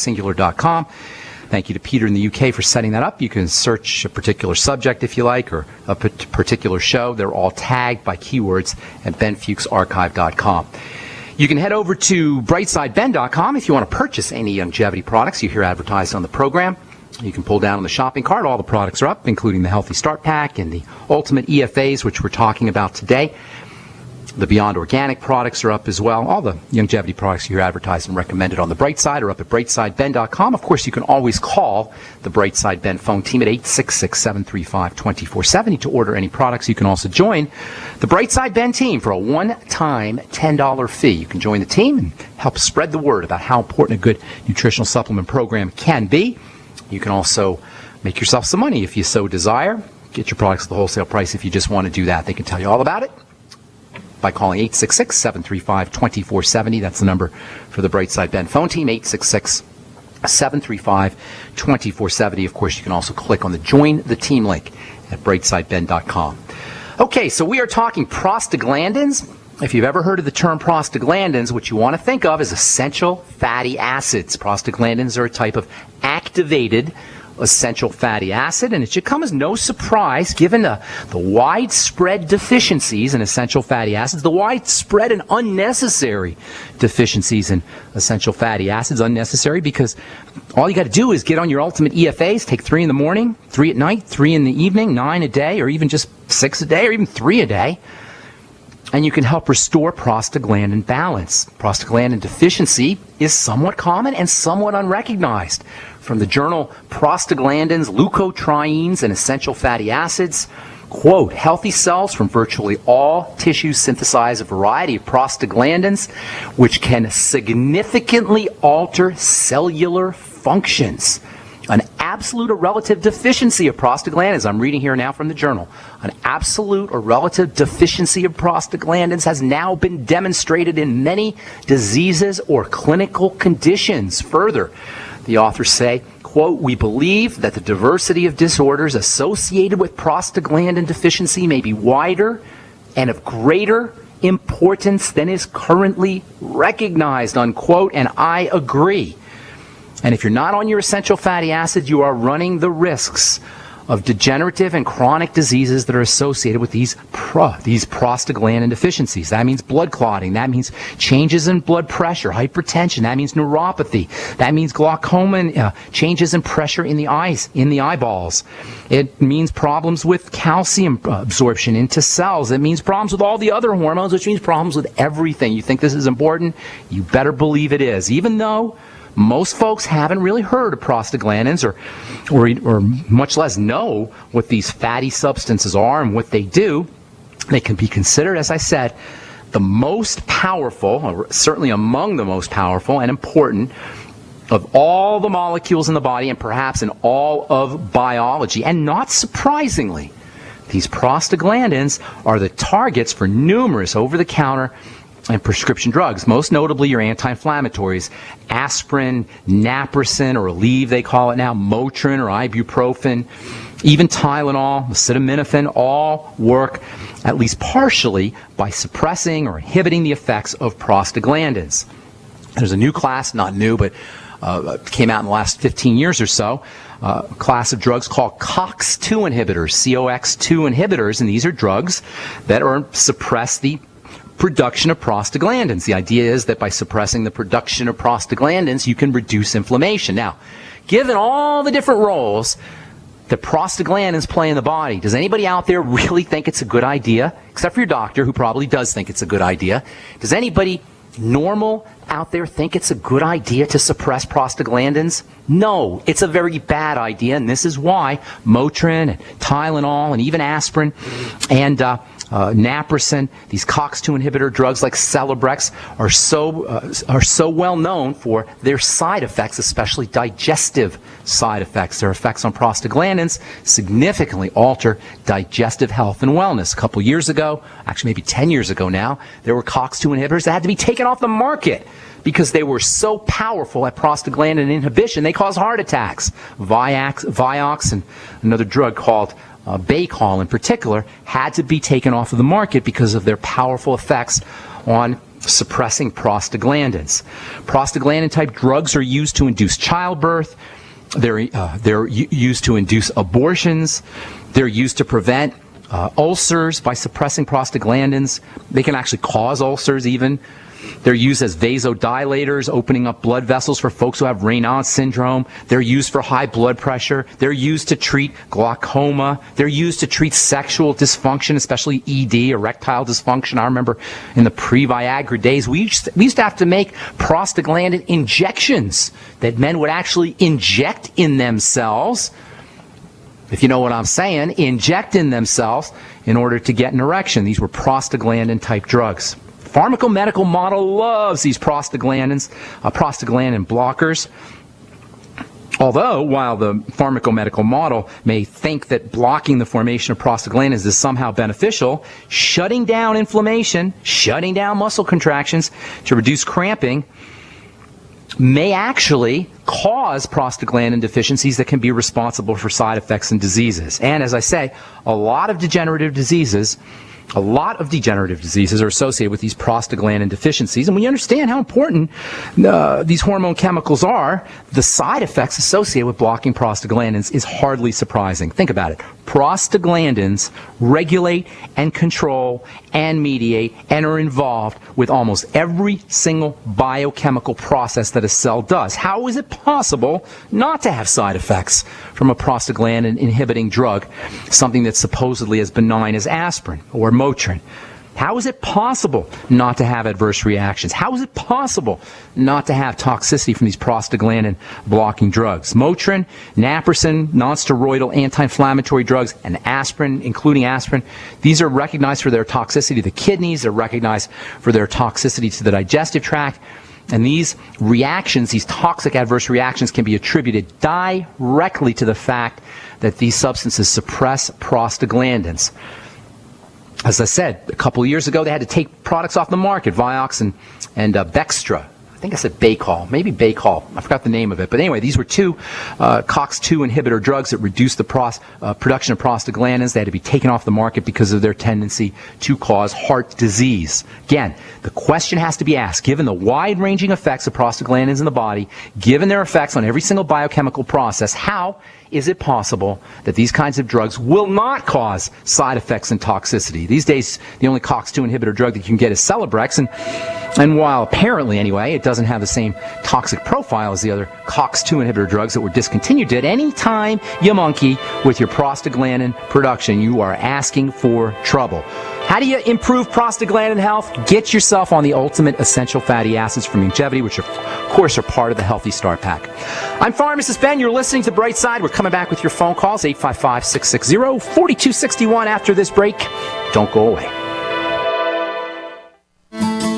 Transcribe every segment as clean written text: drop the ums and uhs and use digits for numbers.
singular.com. Thank you to Peter in the UK for setting that up. You can search a particular subject if you like, or a particular show. They're all tagged by keywords at benfuchsarchive.com. You can head over to brightsideben.com if you want to purchase any longevity products you hear advertised on the program. You can pull down on the shopping cart. All the products are up, including the Healthy Start Pack and the Ultimate EFAs, which we're talking about today. The Beyond Organic products are up as well. All the longevity products you hear advertised and recommended on the Bright Side are up at brightsideben.com. Of course, you can always call the Bright Side Ben phone team at 866-735-2470 to order any products. You can also join the Bright Side Ben team for a one-time $10 fee. You can join the team and help spread the word about how important a good nutritional supplement program can be. You can also make yourself some money if you so desire. Get your products at the wholesale price if you just want to do that. They can tell you all about it by calling 866-735-2470. That's the number for the Brightside Ben phone team, 866-735-2470. Of course, you can also click on the Join the Team link at brightsideben.com. Okay, so we are talking prostaglandins. If you've ever heard of the term prostaglandins, what you want to think of is essential fatty acids. Prostaglandins are a type of activated essential fatty acid, and it should come as no surprise given the widespread deficiencies in essential fatty acids, the widespread and unnecessary deficiencies in essential fatty acids. Unnecessary because all you got to do is get on your Ultimate EFAs, take 3 in the morning, 3 at night, 3 in the evening, 9 a day, or even just 6 a day, or even 3 a day, and you can help restore prostaglandin balance. Prostaglandin deficiency is somewhat common and somewhat unrecognized. From the journal Prostaglandins, Leukotrienes, and Essential Fatty Acids, quote, healthy cells from virtually all tissues synthesize a variety of prostaglandins which can significantly alter cellular functions. An absolute or relative deficiency of prostaglandins, I'm reading here now from the journal, an absolute or relative deficiency of prostaglandins has now been demonstrated in many diseases or clinical conditions. Further, the authors say, quote, we believe that the diversity of disorders associated with prostaglandin deficiency may be wider and of greater importance than is currently recognized, unquote, and I agree. And if you're not on your essential fatty acids, you are running the risks of degenerative and chronic diseases that are associated with these prostaglandin deficiencies. That means blood clotting. That means changes in blood pressure, hypertension. That means neuropathy. That means glaucoma, changes in pressure in the eyes, in the eyeballs. It means problems with calcium absorption into cells. It means problems with all the other hormones, which means problems with everything. You think this is important? You better believe it is. Even though most folks haven't really heard of prostaglandins or much less know what these fatty substances are and what they do, they can be considered, as I said, the most powerful, or certainly among the most powerful and important of all the molecules in the body and perhaps in all of biology. And not surprisingly, these prostaglandins are the targets for numerous over-the-counter and prescription drugs, most notably your anti-inflammatories, aspirin, naproxen, or Aleve they call it now, Motrin or ibuprofen, even Tylenol, acetaminophen, all work at least partially by suppressing or inhibiting the effects of prostaglandins. There's a new class, not new, but came out in the last 15 years or so, a class of drugs called COX-2 inhibitors, COX-2 inhibitors, and these are drugs that suppress the production of prostaglandins. The idea is that by suppressing the production of prostaglandins, you can reduce inflammation. Now, given all the different roles that prostaglandins play in the body, does anybody out there really think it's a good idea? Except for your doctor, who probably does think it's a good idea. Does anybody normal out there think it's a good idea to suppress prostaglandins? No, it's a very bad idea, and this is why Motrin and Tylenol and even aspirin and naproxen, these COX-2 inhibitor drugs like Celebrex are so well known for their side effects, especially digestive side effects. Their effects on prostaglandins significantly alter digestive health and wellness. A couple years ago, actually maybe 10 years ago now, there were COX-2 inhibitors that had to be taken off the market because they were so powerful at prostaglandin inhibition, they caused heart attacks. Vioxx and another drug called Baycol in particular had to be taken off of the market because of their powerful effects on suppressing prostaglandins. Prostaglandin-type drugs are used to induce childbirth. They're used to induce abortions. They're used to prevent ulcers by suppressing prostaglandins. They can actually cause ulcers even. They're used as vasodilators, opening up blood vessels for folks who have Raynaud's syndrome. They're used for high blood pressure. They're used to treat glaucoma. They're used to treat sexual dysfunction, especially ED, erectile dysfunction. I remember in the pre-Viagra days, we used to have to make prostaglandin injections that men would actually inject in themselves, if you know what I'm saying, inject in themselves in order to get an erection. These were prostaglandin-type drugs. Pharmacomedical model loves these prostaglandin blockers. Although, while the pharmacomedical model may think that blocking the formation of prostaglandins is somehow beneficial, shutting down inflammation, shutting down muscle contractions to reduce cramping may actually cause prostaglandin deficiencies that can be responsible for side effects and diseases. And as I say, a lot of degenerative diseases are associated with these prostaglandin deficiencies. And when you understand how important these hormone chemicals are, the side effects associated with blocking prostaglandins is hardly surprising. Think about it. Prostaglandins regulate and control and mediate and are involved with almost every single biochemical process that a cell does. How is it possible not to have side effects from a prostaglandin inhibiting drug, something that's supposedly as benign as aspirin or Motrin? How is it possible not to have adverse reactions? How is it possible not to have toxicity from these prostaglandin blocking drugs? Motrin, naproxen, nonsteroidal anti-inflammatory drugs, and aspirin, including aspirin, these are recognized for their toxicity to the kidneys. They're recognized for their toxicity to the digestive tract. And these reactions, these toxic adverse reactions, can be attributed directly to the fact that these substances suppress prostaglandins. As I said, a couple of years ago, they had to take products off the market, Vioxx and Bextra. I think I said Baycol, maybe Baycol. I forgot the name of it. But anyway, these were two COX-2 inhibitor drugs that reduced the production of prostaglandins. They had to be taken off the market because of their tendency to cause heart disease. Again, the question has to be asked, given the wide-ranging effects of prostaglandins in the body, given their effects on every single biochemical process, how is it possible that these kinds of drugs will not cause side effects and toxicity? These days, the only COX-2 inhibitor drug that you can get is Celebrex, and while apparently, anyway, it doesn't have the same toxic profile as the other COX-2 inhibitor drugs that were discontinued did, any time you monkey with your prostaglandin production, you are asking for trouble. How do you improve prostaglandin health? Get yourself on the ultimate essential fatty acids from Longevity, which of course are part of the Healthy Start Pack. I'm Pharmacist Ben. You're listening to Bright Side. We're coming back with your phone calls, 855-660-4261 after this break. Don't go away.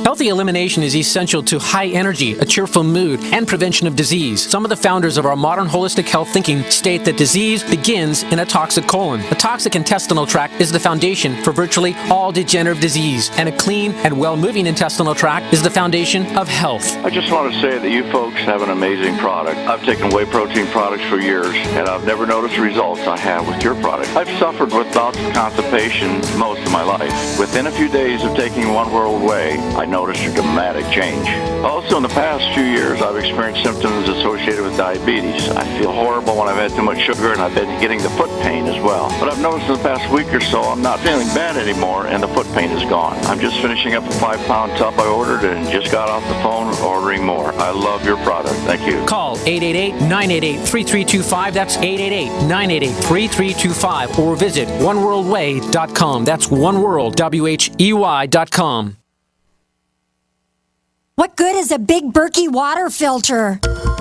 Healthy elimination is essential to high energy, a cheerful mood, and prevention of disease. Some of the founders of our modern holistic health thinking state that disease begins in a toxic colon. A toxic intestinal tract is the foundation for virtually all degenerative disease, and a clean and well-moving intestinal tract is the foundation of health. I just want to say that you folks have an amazing product. I've taken whey protein products for years, and I've never noticed the results I have with your product. I've suffered with bouts of constipation most of my life. Within a few days of taking One World Whey, I noticed a dramatic change. Also, in the past few years, I've experienced symptoms associated with diabetes. I feel horrible when I've had too much sugar, and I've been getting the foot pain as well. But I've noticed in the past week or so, I'm not feeling bad anymore, and the foot pain is gone. I'm just finishing up a 5-pound tub I ordered and just got off the phone ordering more. I love your product. Thank you. Call 888-988-3325. That's 888-988-3325. Or visit oneworldwhey.com. That's oneworld.com. What good is a Big Berkey water filter?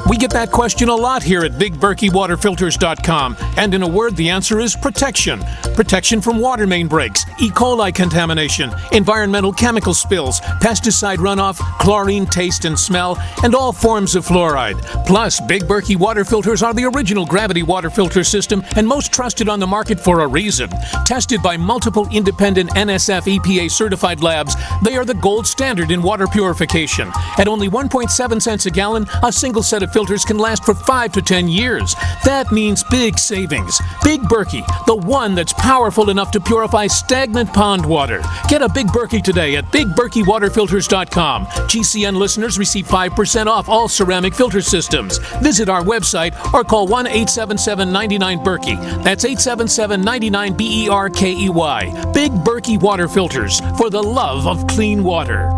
We get that question a lot here at BigBerkeyWaterFilters.com. And in a word, the answer is protection. Protection from water main breaks, E. coli contamination, environmental chemical spills, pesticide runoff, chlorine taste and smell, and all forms of fluoride. Plus, Big Berkey water filters are the original gravity water filter system and most trusted on the market for a reason. Tested by multiple independent NSF EPA certified labs, they are the gold standard in water purification. At only 1.7 cents a gallon, a single set of filters can last for 5 to 10 years. That means big savings. Big Berkey, the one that's powerful enough to purify stagnant pond water. Get a Big Berkey today at BigBerkeyWaterFilters.com. GCN listeners receive 5% off all ceramic filter systems. Visit our website or call 1-877-99-BERKEY. That's 877-99-BERKEY. Big Berkey Water Filters, for the love of clean water.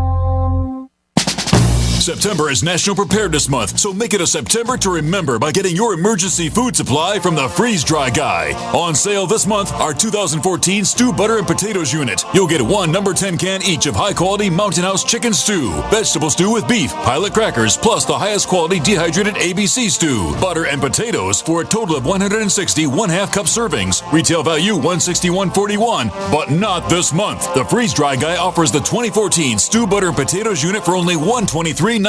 September is National Preparedness Month, so make it a September to remember by getting your emergency food supply from the Freeze Dry Guy. On sale this month, our 2014 Stew Butter and Potatoes Unit. You'll get one number 10 can each of high-quality Mountain House chicken stew, vegetable stew with beef, pilot crackers, plus the highest quality dehydrated ABC stew, butter and potatoes for a total of 160 1/2 cup servings. Retail value $161.41, but not this month. The Freeze Dry Guy offers the 2014 Stew Butter and Potatoes Unit for only $123.93.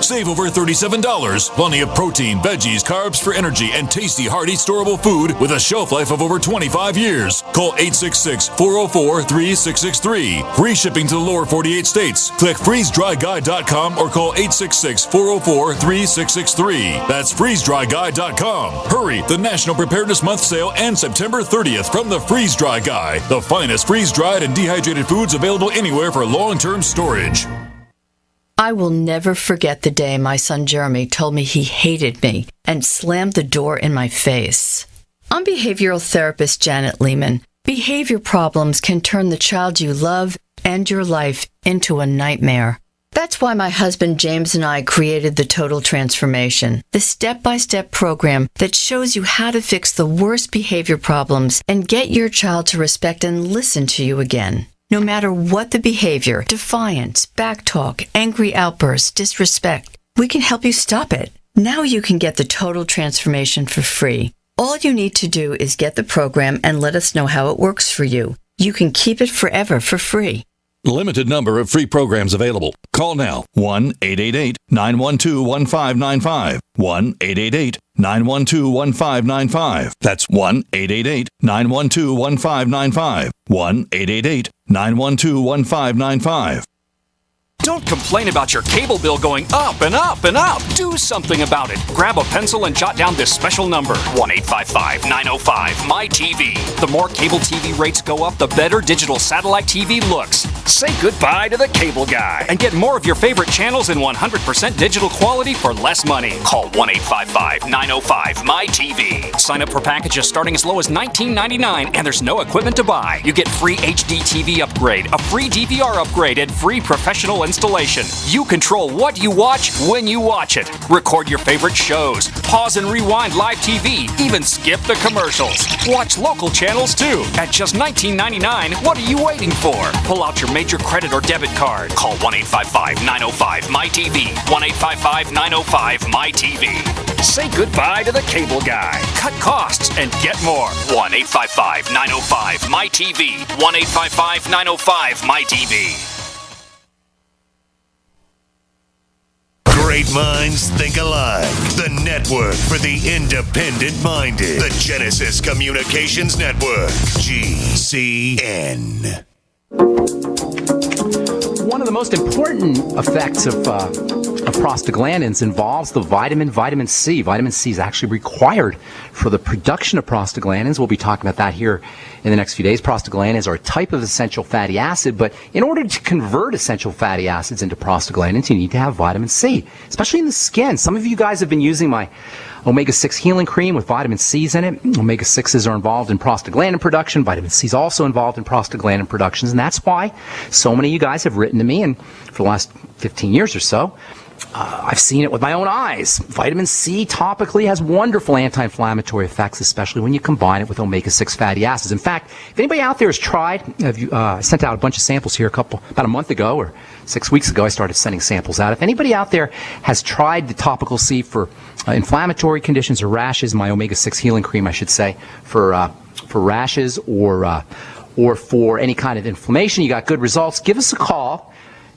Save over $37. Plenty of protein, veggies, carbs for energy, and tasty, hearty, storable food with a shelf life of over 25 years. Call 866-404-3663. Free shipping to the lower 48 states. Click freezedryguy.com or call 866-404-3663. That's freezedryguy.com. Hurry! The National Preparedness Month sale ends September 30th from the Freeze Dry Guy. The finest freeze-dried and dehydrated foods available anywhere for long-term storage. I will never forget the day my son Jeremy told me he hated me and slammed the door in my face. I'm behavioral therapist Janet Lehman. Behavior problems can turn the child you love and your life into a nightmare. That's why my husband James and I created the Total Transformation, the step-by-step program that shows you how to fix the worst behavior problems and get your child to respect and listen to you again. No matter what the behavior, defiance, backtalk, angry outbursts, disrespect, we can help you stop it. Now you can get the Total Transformation for free. All you need to do is get the program and let us know how it works for you. You can keep it forever for free. Limited number of free programs available. Call now. 1-888-912-1595. 1-888-912-1595. That's 1-888-912-1595. 1-888-912-1595. Don't complain about your cable bill going up and up and up. Do something about it. Grab a pencil and jot down this special number, 1-855-905-MY-TV. The more cable TV rates go up, the better digital satellite TV looks. Say goodbye to the cable guy and get more of your favorite channels in 100% digital quality for less money. Call 1-855-905-MY-TV. Sign up for packages starting as low as $19.99 and there's no equipment to buy. You get free HD TV upgrade, a free DVR upgrade, and free professional installation. You control what you watch when you watch it. Record your favorite shows, pause and rewind live TV, even skip the commercials. Watch local channels too. At just $19.99, what are you waiting for? Pull out your major credit or debit card. Call 1-855-905-MY-TV. 1-855-905-MY-TV. Say goodbye to the cable guy. Cut costs and get more. 1-855-905-MY-TV. 1-855-905-MY-TV. Great minds think alike. The network for the independent-minded. The Genesis Communications Network. GCN. One of the most important effects of prostaglandins involves the vitamin C. Vitamin C is actually required for the production of prostaglandins. We'll be talking about that here in the next few days. Prostaglandins are a type of essential fatty acid, but in order to convert essential fatty acids into prostaglandins, you need to have vitamin C, especially in the skin. Some of you guys have been using my omega-6 healing cream with vitamin C's in it. Omega-6s are involved in prostaglandin production. Vitamin C is also involved in prostaglandin productions, and that's why so many of you guys have written to me, and for the last 15 years or so, I've seen it with my own eyes. Vitamin C topically has wonderful anti-inflammatory effects, especially when you combine it with omega-6 fatty acids. In fact, if anybody out there has tried, I sent out a bunch of samples here about a month ago or 6 weeks ago, I started sending samples out. If anybody out there has tried the topical C for inflammatory conditions or rashes, my omega-6 healing cream, I should say, for rashes or for any kind of inflammation, you got good results, give us a call.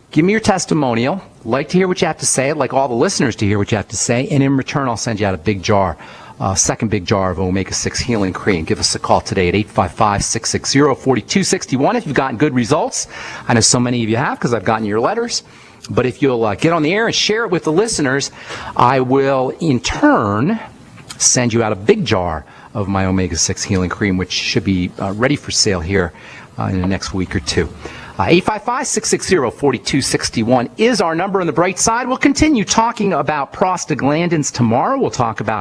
Give me your testimonial. Like to hear what you have to say. I'd like all the listeners to hear what you have to say. And in return, I'll send you out a big jar, second big jar of omega-6 healing cream. Give us a call today at 855-660-4261 if you've gotten good results. I know so many of you have because I've gotten your letters. But if you'll get on the air and share it with the listeners, I will in turn send you out a big jar of my omega-6 healing cream, which should be ready for sale here in the next week or two. 855-660-4261 is our number on the bright side. We'll continue talking about prostaglandins tomorrow. We'll talk about